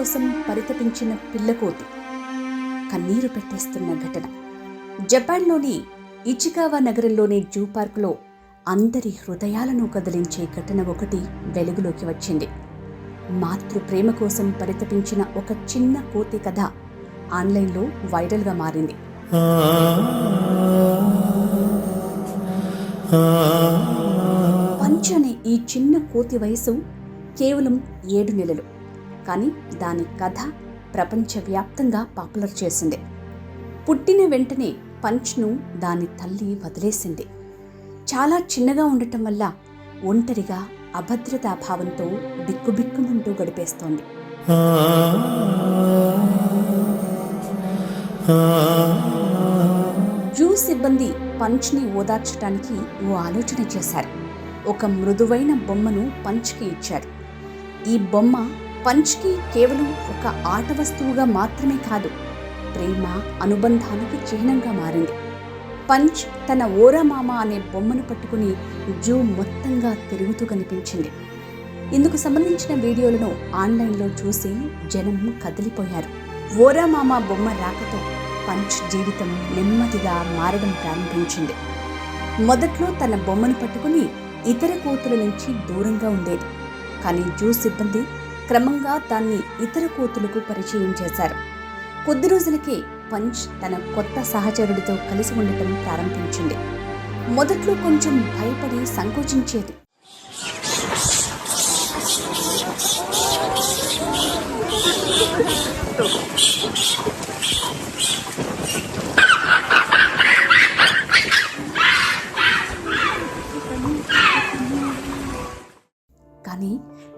కోసం పరితపించిన పిల్లకోతి కన్నీరు పెట్టేస్తున్న ఘటన. జపాన్లోని ఇచికావా నగరంలోని జూ పార్కులో అందరి హృదయాలను కదిలించే ఘటన ఒకటి వెలుగులోకి వచ్చింది. మాతృ ప్రేమ కోసం పరితపించిన ఒక చిన్న కోతి కథ ఆన్లైన్లో వైరల్గా మారింది. పంచ్ అనే ఈ చిన్న కోతి వయసు కేవలం 7 నెలలు. కానీ దాని కథ ప్రపంచవ్యాప్తంగా పాపులర్ చేసింది. పుట్టిన వెంటనే పంచ్ను దాని తల్లి వదిలేసింది. చాలా చిన్నగా ఉండటం వల్ల ఒంటరిగా అభద్రతాభావంతో బిక్కుబిక్కుమంటూ గడిపేస్తోంది. జూ సిబ్బంది పంచ్ని ఓదార్చడానికి ఓ ఆలోచన చేశారు. ఒక మృదువైన బొమ్మను పంచ్కి ఇచ్చారు. ఈ బొమ్మ పంచ్కి కేవలం ఒక ఆట వస్తువుగా మాత్రమే కాదు, ప్రేమ అనుబంధానికి చిహ్నంగా మారింది. పంచ్ తన ఓరా మామ అనే బొమ్మను పట్టుకుని జూ మొత్తంగా తిరుగుతూ కనిపించింది. ఇందుకు సంబంధించిన వీడియోలను ఆన్లైన్లో చూసి జనం కదిలిపోయారు. ఓరా మామ బొమ్మ రాకతో పంచ్ జీవితం నెమ్మదిగా మారడం ప్రారంభించింది. మొదట్లో తన బొమ్మను పట్టుకుని ఇతర కోతుల నుంచి దూరంగా ఉండేది. కానీ జూ సిబ్బంది క్రమంగా దాన్ని ఇతర కోతులకు పరిచయం చేశారు. కొద్ది రోజులకే పంచ్ తన కొత్త సహచరుడితో కలిసి ఉండటం ప్రారంభించింది. మొదట్లో కొంచెం భయపడి సంకోచించేది. కానీ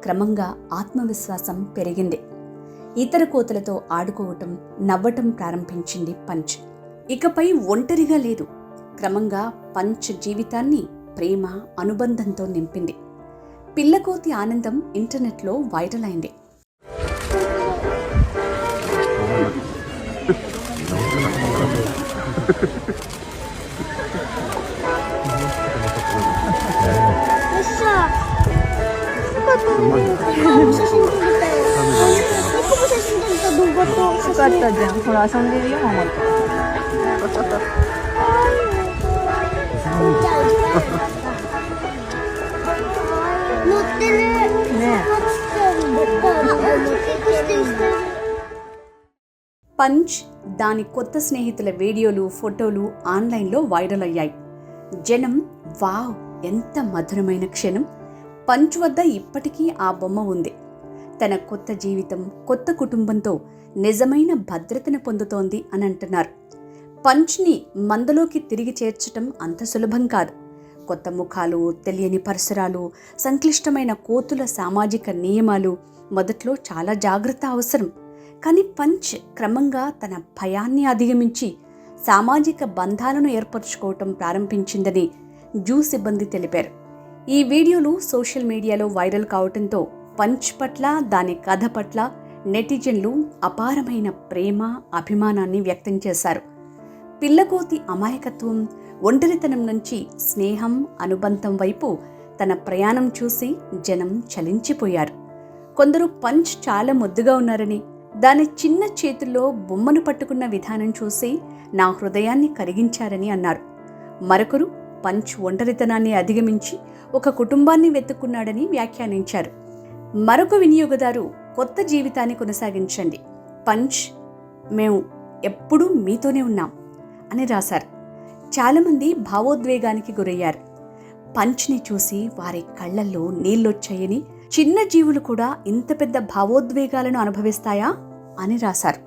క్రమంగా ఆత్మవిశ్వాసం పెరిగింది. ఇతర కోతులతో ఆడుకోవటం, నవ్వటం ప్రారంభించింది పంచ్. ఇకపై ఒంటరిగా లేదు. క్రమంగా పంచ్ జీవితాన్ని ప్రేమ, అనుబంధంతో నింపింది. పిల్లకోతి ఆనందం ఇంటర్నెట్లో వైరల్ అయింది. పంచ్ దాని కొత్త స్నేహితుల వీడియోలు, ఫోటోలు ఆన్లైన్లో వైరల్ అయ్యాయి. జనం వావ్, ఎంత మధురమైన క్షణం! పంచ్ వద్ద ఇప్పటికీ ఆ బొమ్మ ఉంది. తన కొత్త జీవితం, కొత్త కుటుంబంతో నిజమైన భద్రతను పొందుతోంది అని అంటున్నారు. పంచ్ని మందలోకి తిరిగి చేర్చటం అంత సులభం కాదు. కొత్త ముఖాలు, తెలియని పరిసరాలు, సంక్లిష్టమైన కోతుల సామాజిక నియమాలు, మొదట్లో చాలా జాగ్రత్త అవసరం. కానీ పంచ్ క్రమంగా తన భయాన్ని అధిగమించి సామాజిక బంధాలను ఏర్పరచుకోవటం ప్రారంభించిందని జూ సిబ్బంది తెలిపారు. ఈ వీడియోలు సోషల్ మీడియాలో వైరల్ కావడంతో పంచ్ పట్ల, దాని కథ పట్ల నెటిజన్లు అపారమైన ప్రేమ, అభిమానాన్ని వ్యక్తం చేశారు. పిల్లకోతి అమాయకత్వం, ఒంటరితనం నుంచి స్నేహం, అనుబంధం వైపు తన ప్రయాణం చూసి జనం చలించిపోయారు. కొందరు పంచ్ చాలా ముద్దుగా ఉన్నారని, దాని చిన్న చేతుల్లో బొమ్మను పట్టుకున్న విధానం చూసి నా హృదయాన్ని కరిగించారని అన్నారు. మరొకరు పంచ్ ఒంటరితనాన్ని అధిగమించి ఒక కుటుంబాన్ని వెతుక్కున్నాడని వ్యాఖ్యానించారు. మరొక వినియోగదారు కొత్త జీవితాన్ని కొనసాగించండి, పంచ్ మేము ఎప్పుడూ మీతోనే ఉన్నాం అని రాశారు. చాలామంది భావోద్వేగానికి గురయ్యారు. పంచ్ని చూసి వారి కళ్ళల్లో నీళ్ళొచ్చాయని, చిన్న జీవులు కూడా ఇంత పెద్ద భావోద్వేగాలను అనుభవిస్తాయా అని రాశారు.